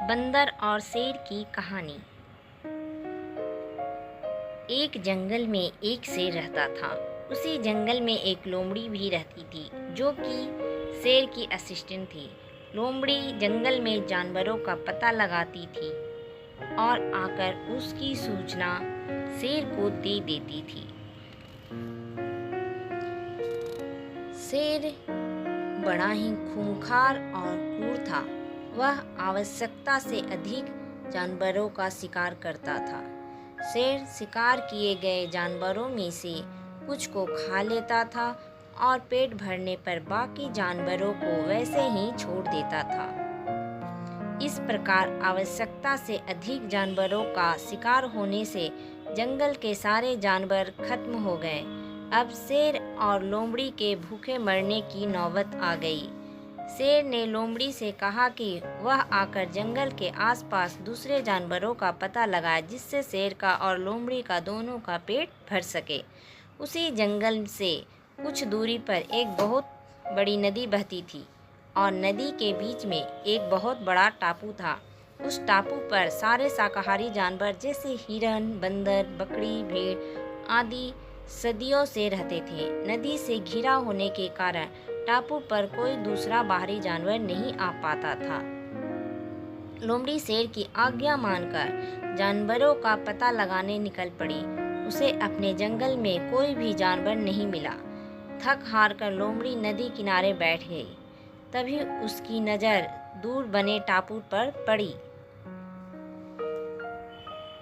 बंदर और शेर की कहानी। एक जंगल में एक शेर रहता था। उसी जंगल में एक लोमड़ी भी रहती थी, जो कि शेर की असिस्टेंट थी। लोमड़ी जंगल में जानवरों का पता लगाती थी और आकर उसकी सूचना शेर को दे देती थी। शेर बड़ा ही खूंखार और क्रूर था। वह आवश्यकता से अधिक जानवरों का शिकार करता था। शेर शिकार किए गए जानवरों में से कुछ को खा लेता था और पेट भरने पर बाकी जानवरों को वैसे ही छोड़ देता था। इस प्रकार आवश्यकता से अधिक जानवरों का शिकार होने से जंगल के सारे जानवर खत्म हो गए। अब शेर और लोमड़ी के भूखे मरने की नौबत आ गई। शेर ने लोमड़ी से कहा कि वह आकर जंगल के आसपास दूसरे जानवरों का पता लगाए, जिससे शेर का और लोमड़ी का दोनों का पेट भर सके। उसी जंगल से कुछ दूरी पर एक बहुत बड़ी नदी बहती थी और नदी के बीच में एक बहुत बड़ा टापू था। उस टापू पर सारे शाकाहारी जानवर जैसे हिरन, बंदर, बकरी, भेड़ आदि सदियों से रहते थे। नदी से घिरा होने के कारण टापू पर कोई दूसरा बाहरी जानवर नहीं आ पाता था। लोमड़ी शेर की आज्ञा मानकर जानवरों का पता लगाने निकल पड़ी। उसे अपने जंगल में कोई भी जानवर नहीं मिला। थक हार कर लोमड़ी नदी किनारे बैठ गई। तभी उसकी नज़र दूर बने टापू पर पड़ी।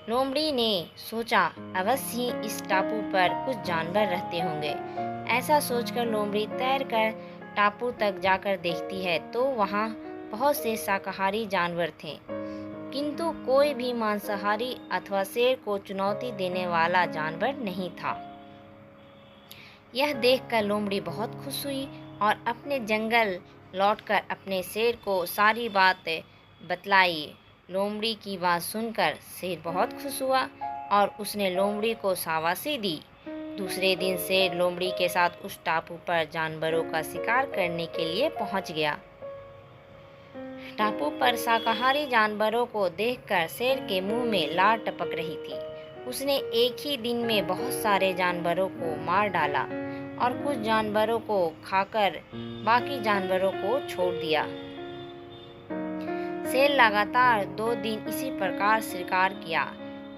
लोमड़ी ने सोचा, अवश्य ही इस टापू पर कुछ जानवर रहते होंगे। ऐसा सोचकर लोमड़ी तैरकर टापू तक जाकर देखती है तो वहाँ बहुत से शाकाहारी जानवर थे, किंतु कोई भी मांसाहारी अथवा शेर को चुनौती देने वाला जानवर नहीं था। यह देखकर लोमड़ी बहुत खुश हुई और अपने जंगल लौटकर अपने शेर को सारी बात बतलाई। लोमड़ी की बात सुनकर शेर बहुत खुश हुआ और उसने लोमड़ी को शाबाशी दी। दूसरे दिन शेर लोमड़ी के साथ उस टापू पर जानवरों का शिकार करने के लिए पहुंच गया। टापू पर शाकाहारी जानवरों को देखकर शेर के मुंह में लार टपक रही थी। उसने एक ही दिन में बहुत सारे जानवरों को मार डाला और कुछ जानवरों को खाकर बाकी जानवरों को छोड़ दिया। शेर लगातार 2 दिन इसी प्रकार शिकार किया।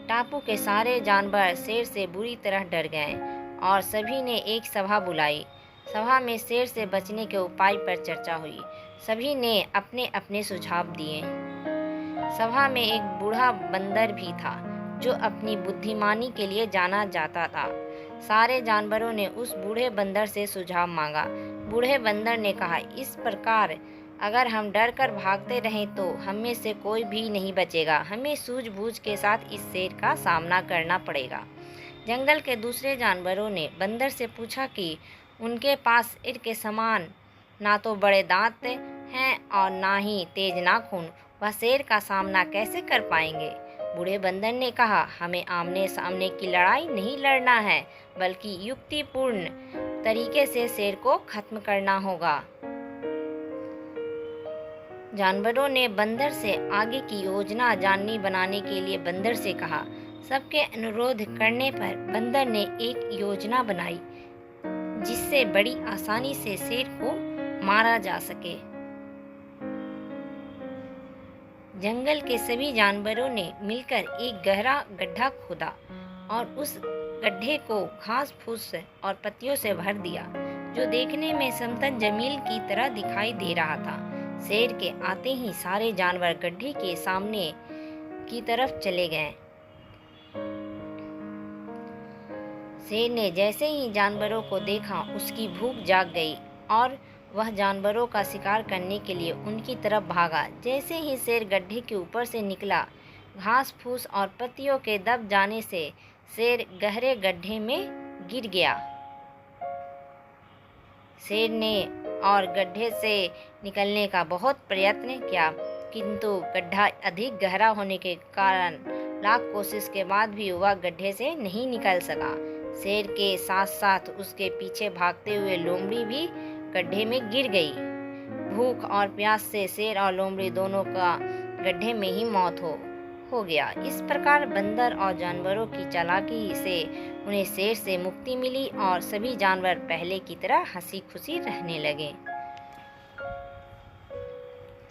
टापू के सारे जानवर शेर से बुरी तरह डर गए और सभी ने एक सभा बुलाई। सभा में शेर से बचने के उपाय पर चर्चा हुई। सभी ने अपने अपने सुझाव दिए। सभा में एक बूढ़ा बंदर भी था, जो अपनी बुद्धिमानी के लिए जाना जाता था। सारे जानवरों ने उस बूढ़े बंदर से सुझाव मांगा। बूढ़े बंदर ने कहा, इस प्रकार अगर हम डर कर भागते रहें तो हम में से कोई भी नहीं बचेगा। हमें सूझबूझ के साथ इस शेर का सामना करना पड़ेगा। जंगल के दूसरे जानवरों ने बंदर से पूछा कि उनके पास शेर के समान ना तो बड़े दांत हैं और ना ही तेज नाखून, वह शेर का सामना कैसे कर पाएंगे। बूढ़े बंदर ने कहा, हमें आमने सामने की लड़ाई नहीं लड़ना है, बल्कि युक्तिपूर्ण तरीके से शेर को खत्म करना होगा। जानवरों ने बंदर से आगे की योजना जाननी बनाने के लिए बंदर से कहा। सबके अनुरोध करने पर बंदर ने एक योजना बनाई, जिससे बड़ी आसानी से शेर को मारा जा सके। जंगल के सभी जानवरों ने मिलकर एक गहरा गड्ढा खोदा और उस गड्ढे को घास फूस और पत्तियों से भर दिया, जो देखने में समतल जमीन की तरह दिखाई दे रहा था। शेर के आते ही सारे जानवर गड्ढे के सामने की तरफ चले गए। शेर ने जैसे ही जानवरों को देखा, उसकी भूख जाग गई और वह जानवरों का शिकार करने के लिए उनकी तरफ भागा। जैसे ही शेर गड्ढे के ऊपर से निकला, घास फूस और पत्तियों के दब जाने से शेर गहरे गड्ढे में गिर गया। शेर ने और गड्ढे से निकलने का बहुत प्रयत्न किया, किंतु गड्ढा अधिक गहरा होने के कारण लाख कोशिश के बाद भी वह गड्ढे से नहीं निकल सका। शेर के साथ साथ उसके पीछे भागते हुए लोमड़ी भी गड्ढे में गिर गई। भूख और प्यास से शेर और लोमड़ी दोनों का गड्ढे में ही मौत हो गया। इस प्रकार बंदर और जानवरों की चालाकी से उन्हें शेर से मुक्ति मिली और सभी जानवर पहले की तरह हंसी खुशी रहने लगे।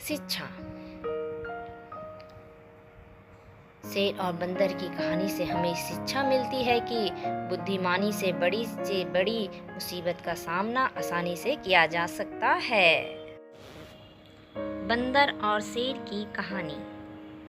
शिक्षा। शेर और बंदर की कहानी से हमें शिक्षा मिलती है कि बुद्धिमानी से बड़ी मुसीबत का सामना आसानी से किया जा सकता है। बंदर और शेर की कहानी।